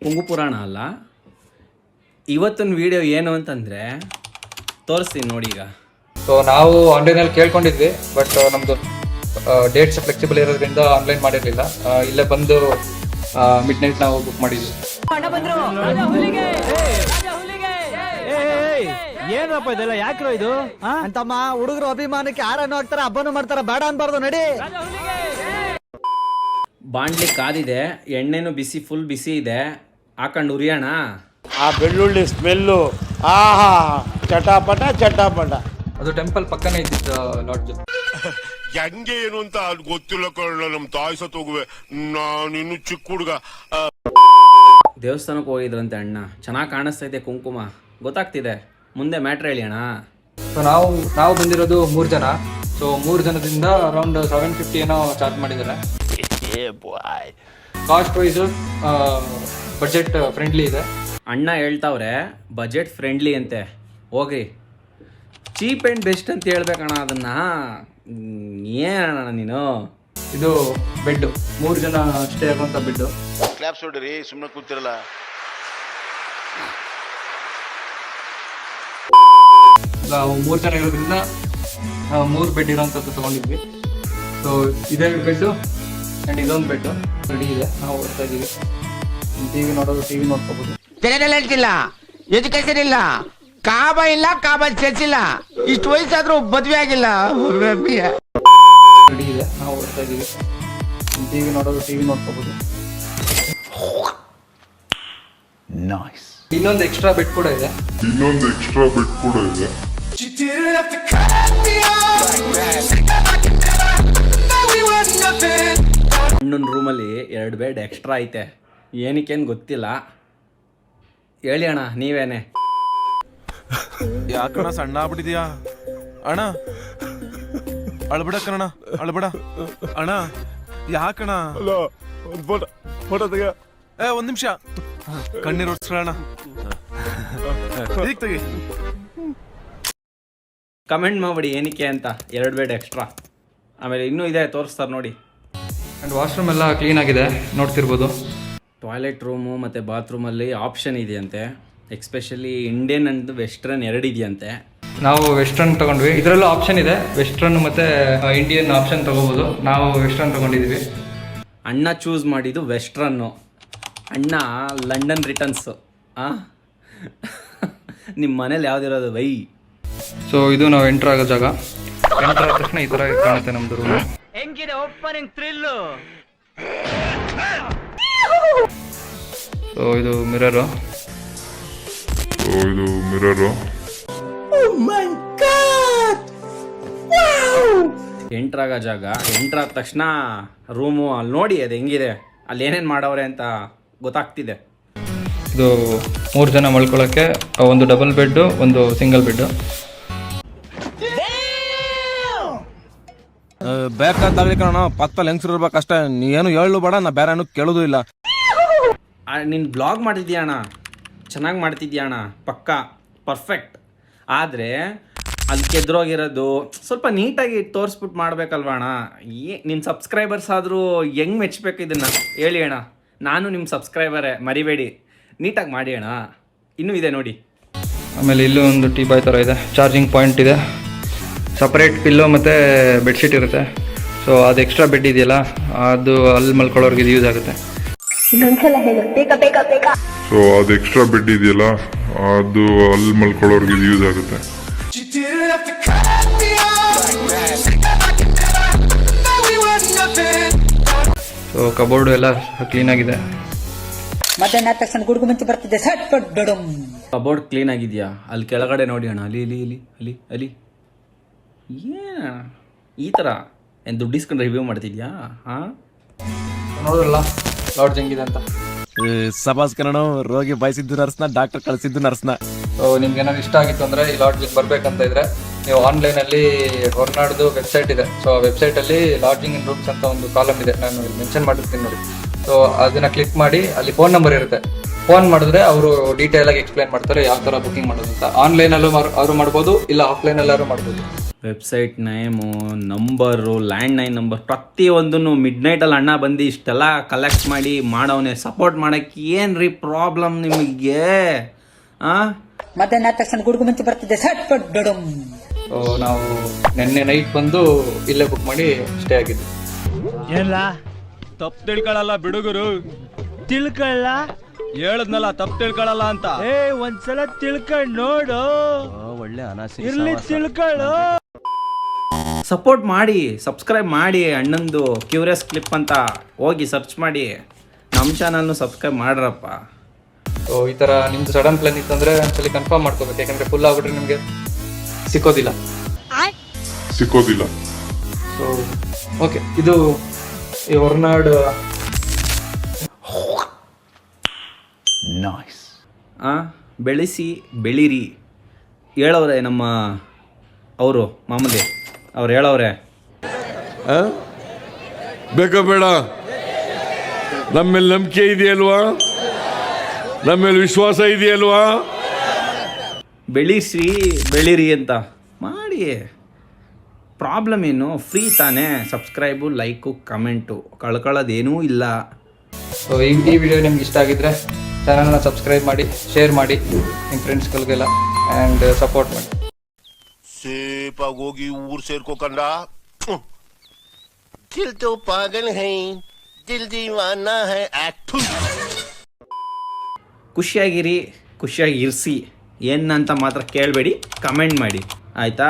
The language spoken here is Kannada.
ಕುಂಗು ಪುರಾಣ ಅಲ್ಲ. ಇವತ್ತಿನ ವಿಡಿಯೋ ಏನು ಅಂತಂದರೆ ತೋರಿಸ್ತೀನಿ ನೋಡಿ. ಈಗ ಸೊ ನಾವು ಆನ್ಲೈನಲ್ಲಿ ಕೇಳ್ಕೊಂಡಿದ್ವಿ, ಬಟ್ ನಮ್ಮದು ಡೇಟ್ಸ್ ಫ್ಲೆಕ್ಸಿಬಲ್ ಇರೋದ್ರಿಂದ ಆನ್ಲೈನ್ ಮಾಡಿರಲಿಲ್ಲ. ಇಲ್ಲೇ ಬಂದು ಮಿಡ್ ನೈಟ್ ನಾವು ಬುಕ್ ಮಾಡಿದ್ವಿ. ಏನಪ್ಪ ಇದೆಲ್ಲ ಯಾಕ್ರೋ ಇದು ಅಂತಮ್ಮ? ಹುಡುಗರು ಅಭಿಮಾನಕ್ಕೆ ಯಾರನ್ನು ಹಾಕ್ತಾರ, ಹಬ್ಬನು ಮಾಡ್ತಾರ, ಬೇಡ ಅನ್ಬಾರ್ದು ನಡಿ. ಬಾಂಡ್ಲಿ ಕಾದಿದೆ, ಎಣ್ಣೆನೂ ಬಿಸಿ, ಫುಲ್ ಬಿಸಿ ಇದೆ. ಹಾಕೊಂಡು ಉರಿಯೋಣ. ಆ ಬೆಳ್ಳುಳ್ಳಿ ಸ್ಮೆಲ್ಲು ಆಹಾ, ಚಟಾಪಟ ಚಟಾಪಟ. ಅದು ಟೆಂಪಲ್ ಪಕ್ಕನೇ ಇದ್ದಿದ್ದು ಲಾಡ್ಜ್. ಹೆಂಗೆ ಏನು ಅಂತ ಅದು ಗೊತ್ತಿಲ್ಲ ಕಳ್ಳ. ನಮ್ ತಾಯಿ ಸತ್ ಹೋಗುವೆ, ನಾನಿನ್ನು ಚಿಕ್ಕ ಹುಡುಗ. ದೇವಸ್ಥಾನಕ್ಕೆ ಹೋಗಿದ್ರಂತೆ ಅಣ್ಣ. ಚೆನ್ನಾಗಿ ಕಾಣಿಸ್ತೈತೆ ಕುಂಕುಮ, ಗೊತ್ತಾಗ್ತಿದೆ. ಮುಂದೆ ಮ್ಯಾಟ್ರ್ ಹೇಳಿ ಅಣ್ಣ. ಸೊ ನಾವು ಬಂದಿರೋದು 3 ಜನ. ಸೊ 3 ಜನದಿಂದ ಅರೌಂಡ್ 750 ಏನೋ ಚಾರ್ಜ್ ಮಾಡಿದ್ದಾರೆ. ಕಾಸ್ಟ್ ವೈಸ್ ಬಜೆಟ್ ಫ್ರೆಂಡ್ಲಿ ಇದೆ. ಅಣ್ಣ ಹೇಳ್ತಾವ್ರೆ ಬಜೆಟ್ ಫ್ರೆಂಡ್ಲಿ ಅಂತೆ. ಹೋಗ್ರಿ, ಚೀಪ್ ಆ್ಯಂಡ್ ಬೆಸ್ಟ್ ಅಂತ ಹೇಳ್ಬೇಕಣ್ಣ ಅದನ್ನ. ಏನಣ್ಣ ನೀನು? ಇದು ಬೆಡ್, 3 ಜನ ಸ್ಟೇ ಆಗುವಂಥ ಬೆಡ್ಡು. ಕ್ಲಾಪ್ಸ್ ಹೊಡ್ರಿ, ಸುಮ್ಮನೆ ಕೂತಿರಲ್ಲ. ನಾವು 3 ಜನ ಇರೋದ್ರಿಂದ 3 ಬೆಡ್ ಇರೋಂಥದ್ದು ತೊಗೊಂಡಿದ್ವಿ. ಸೊ ಇದೇ ಬೆಡ್ಡು ಆ್ಯಂಡ್ ಇದೊಂದು ಬೆಡ್ಡು ರೆಡಿ ಇದೆ. ನಾವು ಓದ್ತಾ ಇದ್ದೀವಿ. ಟಿವಿ ನೋಡೋದು, ಟಿವಿ ನೋಡ್ಕೋಬೋದು. ಇಲ್ಲ, ಎಜುಕೇಶನ್ ಇಲ್ಲ, ಕಾಬ ಇಲ್ಲ, ಕಾಬ ಚರ್ಚ್ ಇಲ್ಲ, ಇಷ್ಟು ವಯಸ್ಸಾದ್ರೂ ಮದ್ವೆ ಆಗಿಲ್ಲ. ರೆಡಿ ಇದೆ. ನಾವು ಓದ್ತಾ ಇದ್ದೀವಿ. ಟಿವಿ ನೋಡೋದು, ಟಿವಿ ನೋಡ್ಕೋಬೋದು. ಇನ್ನೊಂದು ಎಕ್ಸ್ಟ್ರಾ ಬೆಡ್ ಕೂಡ ಇದೆ. ಅಣ್ಣನ ರೂಮಲ್ಲಿ 2 ಬೆಡ್ ಎಕ್ಸ್ಟ್ರಾ ಐತೆ. ಏನಕ್ಕೇನು ಗೊತ್ತಿಲ್ಲ. ಹೇಳಿ ಅಣ್ಣ ನೀವೇನೆ. ಯಾಕಣ್ಣ ಸಣ್ಣ ಆಗ್ಬಿಟ್ಟಿದ್ಯಾ ಅಣ್ಣ? ಅಳ್ಬಿಡ ಕಣ, ಅಳ್ಬಿಡ ಅಣ್ಣ. ಯಾಕಣ್ಣ? ಒಂದ್ ನಿಮಿಷ ಕಣ್ಣೀರ್ ಒರ್ಸ್ಕೊಳ್ಳೋಣ. ತೆಗಿ. ಕಮೆಂಟ್ ಮಾಡ್ಬಿಡಿ ಏನಕ್ಕೆ ಅಂತ. 2 ಬೆಡ್ ಎಕ್ಸ್ಟ್ರಾ. ಆಮೇಲೆ ಇನ್ನೂ ಇದೆ, ತೋರಿಸ್ತಾರೆ ನೋಡಿ. ಆ್ಯಂಡ್ ವಾಶ್ರೂಮ್ ಎಲ್ಲ ಕ್ಲೀನಾಗಿದೆ, ನೋಡ್ತಿರ್ಬೋದು. ಟಾಯ್ಲೆಟ್ ರೂಮು ಮತ್ತು ಬಾತ್ರೂಮಲ್ಲಿ ಆಪ್ಷನ್ ಇದೆಯಂತೆ. ಎಕ್ಸ್ಪೆಷಲಿ ಇಂಡಿಯನ್ ಅಂಡ್ ವೆಸ್ಟರ್ನ್ 2 ಇದೆಯಂತೆ. ನಾವು ವೆಸ್ಟರ್ನ್ ತೊಗೊಂಡ್ವಿ. ಇದರಲ್ಲೂ ಆಪ್ಷನ್ ಇದೆ, ವೆಸ್ಟರ್ನ್ ಮತ್ತು ಇಂಡಿಯನ್ ಆಪ್ಷನ್ ತೊಗೋಬೋದು. ನಾವು ವೆಸ್ಟರ್ನ್ ತೊಗೊಂಡಿದ್ದೀವಿ. ಅಣ್ಣ ಚೂಸ್ ಮಾಡಿದ್ದು ವೆಸ್ಟ್ರನ್ನು. ಅಣ್ಣ ಲಂಡನ್ ರಿಟರ್ನ್ಸು. ನಿಮ್ಮ ಮನೇಲಿ ಯಾವುದಿರೋದು ವೈ? ಸೊ ಇದು ನಾವು ಎಂಟ್ರ್ ಆಗೋ ಜಾಗ. ಎಂಟ್ರ್ ಆದ ತಕ್ಷಣ ಈ ಥರ ಕಾಣುತ್ತೆ ನಮ್ಮದು ರೂಮ್. ಹೆಂಗಿದೆ ಓಪನಿಂಗ್ ಥ್ರಿಲ್ಲು? ಸೊ ಇದು ಮಿರರು. ಎಂಟ್ರಾಗೋ ಜಾಗ. ಎಂಟ್ರಾದ ತಕ್ಷಣ ರೂಮು ಅಲ್ಲಿ ನೋಡಿ ಅದು ಹೆಂಗಿದೆ, ಅಲ್ಲಿ ಏನೇನು ಮಾಡವ್ರೆ ಅಂತ ಗೊತ್ತಾಗ್ತಿದೆ. ಇದು 3 ಜನ ಮಲ್ಕೊಳ್ಳೋಕ್ಕೆ ಒಂದು ಡಬಲ್ ಬೆಡ್ಡು, ಒಂದು ಸಿಂಗಲ್ ಬೆಡ್ಡು. ಬೇಕಾದಾಗಲಿ ಕಣ, ಪಕ್ಕದಲ್ಲಿ ಹೆಂಗ್ಸರು ಇರ್ಬೇಕಷ್ಟೇ. ನೀನು ಹೇಳು ಬೇಡ, ನಾ ಬೇರೆ ಏನು ಕೇಳೋದು ಇಲ್ಲ. ನೀನು ಬ್ಲಾಗ್ ಮಾಡ್ತಿದ್ಯಾ ಅಣ್ಣ, ಚೆನ್ನಾಗಿ ಮಾಡ್ತಿದ್ಯಾ ಅಣ್ಣ, ಪಕ್ಕಾ ಪರ್ಫೆಕ್ಟ್. ಆದರೆ ಅಲ್ಲಿ ಕೆದ್ರೋಗಿರೋದು ಸ್ವಲ್ಪ ನೀಟಾಗಿ ತೋರಿಸ್ಬಿಟ್ಟು ಮಾಡ್ಬೇಕಲ್ವ ಅಣ್ಣ. ನಿಮ್ಮ ಸಬ್ಸ್ಕ್ರೈಬರ್ಸ್ ಆದರೂ ಹೆಂಗೆ ಮೆಚ್ಚಬೇಕು ಇದನ್ನು ಹೇಳಿ ಅಣ್ಣ. ನಾನು ನಿಮ್ಮ ಸಬ್ಸ್ಕ್ರೈಬರೇ, ಮರಿಬೇಡಿ. ನೀಟಾಗಿ ಮಾಡಿ ಅಣ್ಣ. ಇನ್ನೂ ಇದೆ ನೋಡಿ. ಆಮೇಲೆ ಇಲ್ಲೂ ಒಂದು ಟೀ ಬಾಯ್ ಥರ ಇದೆ, ಚಾರ್ಜಿಂಗ್ ಪಾಯಿಂಟ್ ಇದೆ, ಸಪ್ರೇಟ್ ಪಿಲ್ಲೋ ಮತ್ತು ಬೆಡ್ಶೀಟ್ ಇರುತ್ತೆ. ಸೊ ಅದು ಎಕ್ಸ್ಟ್ರಾ ಬೆಡ್ ಇದೆಯಲ್ಲ, ಅದು ಅಲ್ಲಿ ಮಲ್ಕೊಳ್ಳೋರ್ಗೆ ಇದು ಯೂಸ್ ಆಗುತ್ತೆ. ಸೊ ಅದು ಎಕ್ಸ್ಟ್ರಾ ಬೆಡ್ ಇದೆಯಲ್ಲ, ಅದು ಅಲ್ಲಿ ಮಲ್ಕೊಳ್ಳೋರ್ಗೆ ಇದು ಯೂಸ್ ಆಗುತ್ತೆ. ಸೊ ಕಬೋರ್ಡು ಎಲ್ಲ ಕ್ಲೀನಾಗಿದೆ. ಮಧ್ಯಾಹ್ನ ತಕ್ಷಣ ಗುಡುಗು ಮುಂಚೆ ಬರ್ತಿದ್ದೆ. ಕಬೋರ್ಡ್ ಕ್ಲೀನ್ ಆಗಿದೆಯಾ? ಅಲ್ಲಿ ಕೆಳಗಡೆ ನೋಡಿ ಅಣ್ಣ, ಅಲ್ಲಿ ಅಲ್ಲಿ ಅಲ್ಲಿ ಅಲ್ಲಿ ಅಲ್ಲಿ ಏನ ಈ ಥರ ಏನು ದುಡ್ಡು ಇಸ್ಕೊಂಡು ರಿವ್ಯೂ ಮಾಡ್ತಿದ್ಯಾ? ಹಾಂ, ನೋಡಿದ್ರಲ್ಲ ಲಾಡ್ಜ್ ಹೆಂಗಿದೆ ಅಂತ. ಸಬಾಸ್ ಕಣ, ರೋಗಿ ಬಯಸಿದ್ದು ನರ್ಸ್ನ, ಡಾಕ್ಟರ್ ಕಳಿಸಿದ್ದು ನರ್ಸ್ನ. ಸೊ ನಿಮ್ಗೆ ಏನಾದ್ರು ಇಷ್ಟ ಆಗಿತ್ತು ಅಂದರೆ ಈ ಲಾಡ್ಜಿಗೆ ಬರಬೇಕಂತ ಇದ್ರೆ ನೀವು ಆನ್ಲೈನಲ್ಲಿ ಹೊರನಾಡ್ದು ವೆಬ್ಸೈಟ್ ಇದೆ. ಸೊ ಆ ವೆಬ್ಸೈಟಲ್ಲಿ ಲಾಡ್ಜಿಂಗ್ ಇನ್ ರೂಮ್ಸ್ ಅಂತ ಒಂದು ಕಾಲಮ್ ಇದೆ, ನಾನು ಮೆನ್ಷನ್ ಮಾಡಿರ್ತೀನಿ ನೋಡಿ. ಸೊ ಅದನ್ನು ಕ್ಲಿಕ್ ಮಾಡಿ ಅಲ್ಲಿ ಫೋನ್ ನಂಬರ್ ಇರುತ್ತೆ. ಫೋನ್ ಮಾಡಿದ್ರೆ ಅವರು ಡೀಟೇಲ್ ಆಗಿ ಎಕ್ಸ್ಪ್ಲೈನ್ ಮಾಡ್ತಾರೆ ಯಾವ ಥರ ಬುಕಿಂಗ್ ಮಾಡೋದು ಅಂತ. ಆನ್ಲೈನಲ್ಲೂ ಅವರು ಮಾಡ್ಬೋದು, ಇಲ್ಲ ಆಫ್ಲೈನಲ್ಲಾದ್ರು ಮಾಡ್ಬೋದು. Website name, number, landline number ಪ್ರತಿಯೊಂದನ್ನು ಮಿಡ್ನೈಟಲ್ಲಿ ಅಣ್ಣ ಬಂದು ಇಷ್ಟೆಲ್ಲ ಕಲೆಕ್ಟ್ ಮಾಡಿ ಮಾಡವನೇ. ಸಪೋರ್ಟ್ ಮಾಡೋಕ್ಕೆ ಏನು ರೀ ಪ್ರಾಬ್ಲಮ್ ನಿಮಗೆ? ಮಧ್ಯಾಹ್ನ ಆದ ತಕ್ಷಣ ಗುಡುಗು ಮಿಂಚು ಬರ್ತಿದೆ ಸಟ್ ಪಟ್ ಡಡಮ್. ಸೊ ನಾವು ನಿನ್ನೆ ನೈಟ್ ಬಂದು ಇಲ್ಲೇ ಬುಕ್ ಮಾಡಿ ಸ್ಟೇ ಆಗಿದ್ವಿ. ಏನ್ಲ ತಪ್ಪು ತಿಳ್ಕೊಳಲ್ಲ ಬಿಡುಗರು, ತಿಳ್ಕೊಳ್ಳ ಹೇಳದ್ನಲ್ಲ ತಪ್ಪು ತಿಳ್ಕೊಳಲ್ಲ ಅಂತ. ಒಂದ್ಸಲ ತಿಳ್ಕೊಂಡ್ ನೋಡು, ಒಳ್ಳೆ ಅನಾಸಿ ಇರ್ಲಿ ತಿಳ್ಕೊಳ್ಳು. ಸಪೋರ್ಟ್ ಮಾಡಿ, ಸಬ್ಸ್ಕ್ರೈಬ್ ಮಾಡಿ. ಅಣ್ಣಂದು ಕ್ಯೂರಿಯಸ್ ಕ್ಲಿಪ್ ಅಂತ ಹೋಗಿ ಸರ್ಚ್ ಮಾಡಿ, ನಮ್ಮ ಚಾನಲ್ನು ಸಬ್ಸ್ಕ್ರೈಬ್ ಮಾಡ್ರಪ್ಪ. ಸೊ ಈ ಥರ ನಿಮ್ದು ಸಡನ್ ಪ್ಲಾನ್ ಇತ್ತಂದರೆ ಒಂದ್ಸಲಿ ಕನ್ಫರ್ಮ್ ಮಾಡ್ಕೋಬೇಕು, ಯಾಕಂದರೆ ಫುಲ್ ಆಗ್ಬಿಟ್ರೆ ನಿಮಗೆ ಸಿಕ್ಕೋದಿಲ್ಲ. ಸೊ ಓಕೆ, ಇದು ಈ ಹೊರನಾಡು ಬೆಳೆಸಿ ಬೆಳೀರಿ ಹೇಳವ್ರೆ ನಮ್ಮ ಅವರು ಮಾಮೂಲಿ ಅವ್ರು ಹೇಳವ್ರೆ. ಬೇಕಾ ಬೇಡ? ನಮ್ಮ ಮೇಲೆ ನಂಬಿಕೆ ಇದೆಯಲ್ವಾ? ನಮ್ಮ ಮೇಲೆ ವಿಶ್ವಾಸ ಇದೆಯಲ್ವಾ? ಬೆಳೀಸಿ ಬೆಳೀರಿ ಅಂತ ಮಾಡಿ. ಪ್ರಾಬ್ಲಮ್ ಏನು? ಫ್ರೀ ತಾನೇ. ಸಬ್ಸ್ಕ್ರೈಬು, ಲೈಕು, ಕಮೆಂಟು, ಕಳ್ಕೊಳ್ಳೋದೇನೂ ಇಲ್ಲ. ಸೊ ಈ ವಿಡಿಯೋ ನಿಮ್ಗೆ ಇಷ್ಟ ಆಗಿದ್ರೆ ಚಾನಲ್ನ ಸಬ್ಸ್ಕ್ರೈಬ್ ಮಾಡಿ, ಶೇರ್ ಮಾಡಿ ನಿಮ್ಮ ಫ್ರೆಂಡ್ಸ್ಗಳಿಗೆಲ್ಲ, ಆ್ಯಂಡ್ ಸಪೋರ್ಟ್ ಮಾಡಿ. ಸೇಫಾಗಿ ಹೋಗಿ ಊರ್ ಸೇರ್ಕೋಕಂಡ. ದಿಲ್ ತೋ ಪಾಗಲ್ ಹೈ, ದಿಲ್ ದೀವಾನಾ ಹೈ. ಖುಷಿಯಾಗಿರಿ, ಖುಷಿಯಾಗಿ ಇರಿಸಿ. ಏನಂತ ಮಾತ್ರ ಕೇಳಬೇಡಿ, ಕಮೆಂಟ್ ಮಾಡಿ ಆಯಿತಾ?